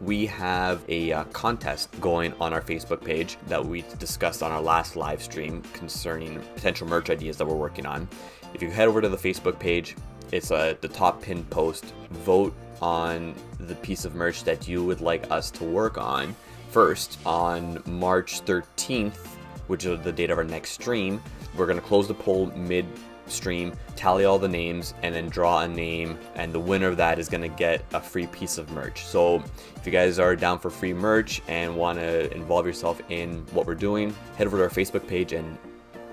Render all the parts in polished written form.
we have a contest going on our Facebook page that we discussed on our last live stream concerning potential merch ideas that we're working on. If you head over to the Facebook page, it's the top pinned post. Vote on the piece of merch that you would like us to work on first. On March 13th, which is the date of our next stream, we're going to close the poll mid-stream, tally all the names, and then draw a name, and the winner of that is going to get a free piece of merch. So if you guys are down for free merch and want to involve yourself in what we're doing, head over to our Facebook page and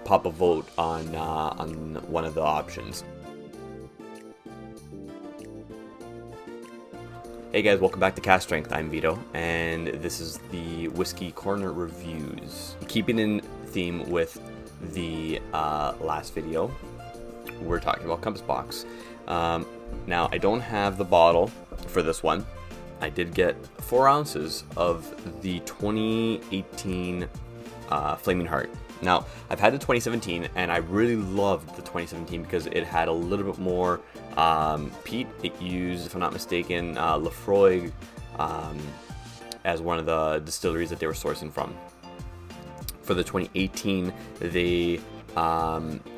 pop a vote on one of the options. Hey guys, welcome back to Cast Strength. I'm Vito, and this is the Whiskey Corner Reviews. Keeping in theme with the last video, we're talking about Compass Box. Now, I don't have the bottle for this one. I did get 4 ounces of the 2018 Flaming Heart. Now, I've had the 2017, and I really loved the 2017 because it had a little bit more peat. It used, if I'm not mistaken, Laphroaig as one of the distilleries that they were sourcing from. For the 2018, they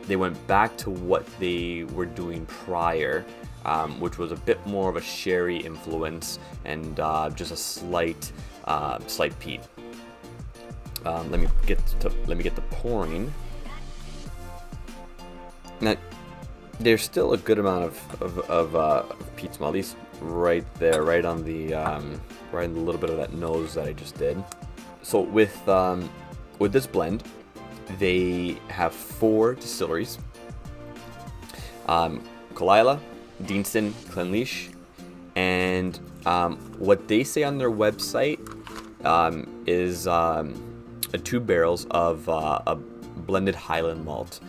went back to what they were doing prior, which was a bit more of a sherry influence and just a slight peat. Let me get the pouring. Now, there's still a good amount of peat smell, at least right there, right on the right in the little bit of that nose that I just did. So with this blend, they have 4 distilleries: Killala, Deanston, Clynelish, and what they say on their website is 2 barrels of a blended Highland malt.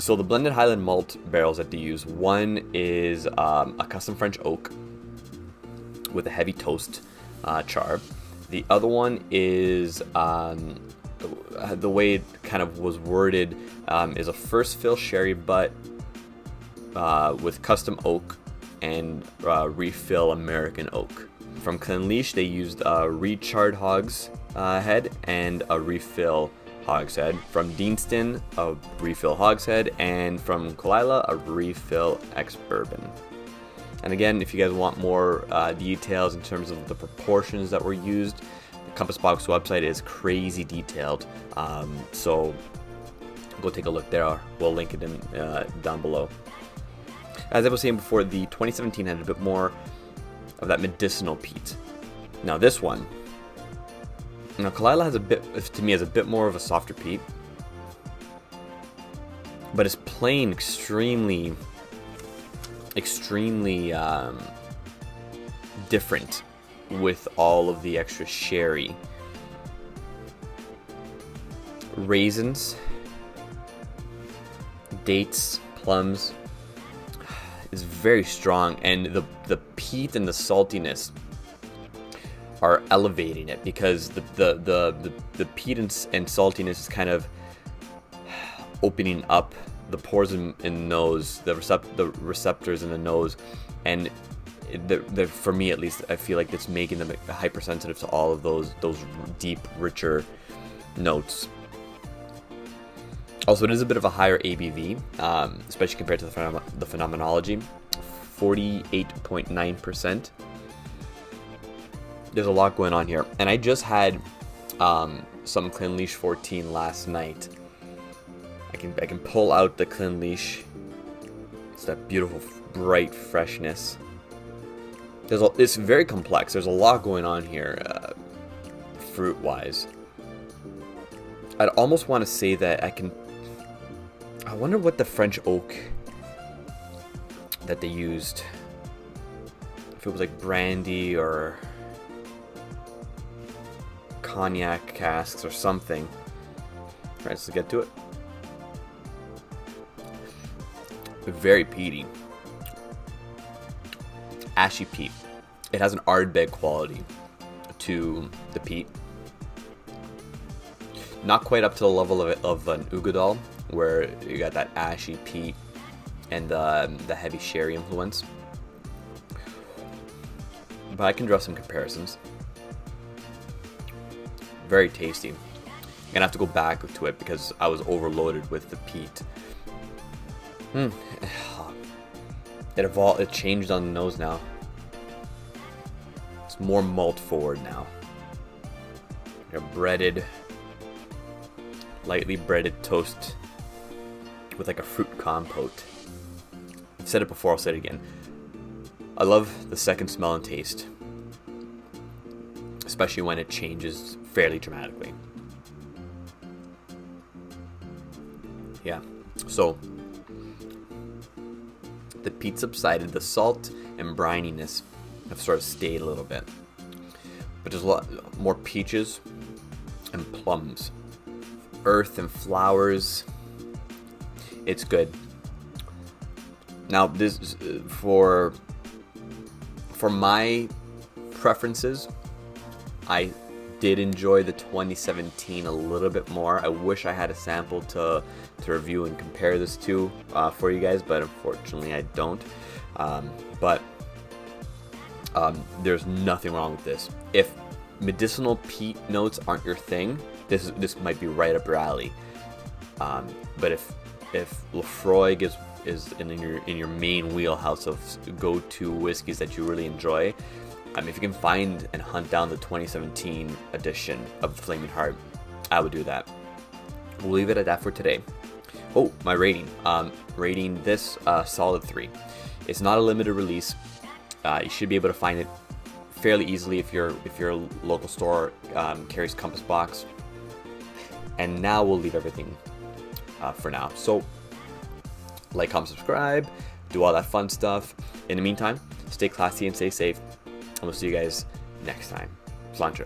So the blended Highland malt barrels that they use, one is a custom French oak with a heavy toast char. The other one is, the way it kind of was worded, is a first fill sherry butt with custom oak and refill American oak. From Clynelish, they used a recharred hogs head and a refill hogshead. From Deanston, a refill hogshead, and from Killala, a refill ex-bourbon. And again, if you guys want more details in terms of the proportions that were used, the Compass Box website is crazy detailed. So go take a look there. We'll link it in down below. As I was saying before, the 2017 had a bit more of that medicinal peat. Now this one, Killala has a bit more of a softer peat, but it's plain extremely different with all of the extra sherry. Raisins, dates, plums is very strong, and the peat and the saltiness are elevating it, because the peat and saltiness is kind of opening up the pores in the nose, the receptors in the nose, and for me at least, I feel like it's making them hypersensitive to all of those deep, richer notes. Also, it is a bit of a higher ABV, especially compared to the Phenomenology, 48.9%. There's a lot going on here, and I just had some Clynelish 14 last night. I can pull out the Clynelish. It's that beautiful, bright freshness. It's very complex. There's a lot going on here, fruit-wise. I'd almost want to say that I wonder what the French oak that they used, if it was like brandy or cognac casks or something. Alright, let's get to it. Very peaty. Ashy peat. It has an Ardbeg quality to the peat. Not quite up to the level of an Uigeadail, where you got that ashy peat and the heavy sherry influence. but I can draw some comparisons. Very tasty. I'm gonna have to go back to it because I was overloaded with the peat. It changed on the nose now. It's more malt forward now. A breaded, lightly breaded toast with like a fruit compote. I've said it before, I'll say it again. I love the second smell and taste, especially when it changes fairly dramatically. Yeah, so the peat subsided, the salt and brininess have sort of stayed a little bit, but there's a lot more peaches and plums, earth and flowers. It's good. Now this for my preferences, I did enjoy the 2017 a little bit more. I wish I had a sample to review and compare this to for you guys, but unfortunately I don't. There's nothing wrong with this. If medicinal peat notes aren't your thing, this might be right up your alley. But if Laphroaig is in your main wheelhouse of go-to whiskeys that you really enjoy, if you can find and hunt down the 2017 edition of the Flaming Heart, I would do that. We'll leave it at that for today. Oh, my rating. Rating this solid 3. It's not a limited release. You should be able to find it fairly easily if your local store carries Compass Box. And now we'll leave everything for now. So, like, comment, subscribe, do all that fun stuff. In the meantime, stay classy and stay safe. And we'll see you guys next time. Sláinte.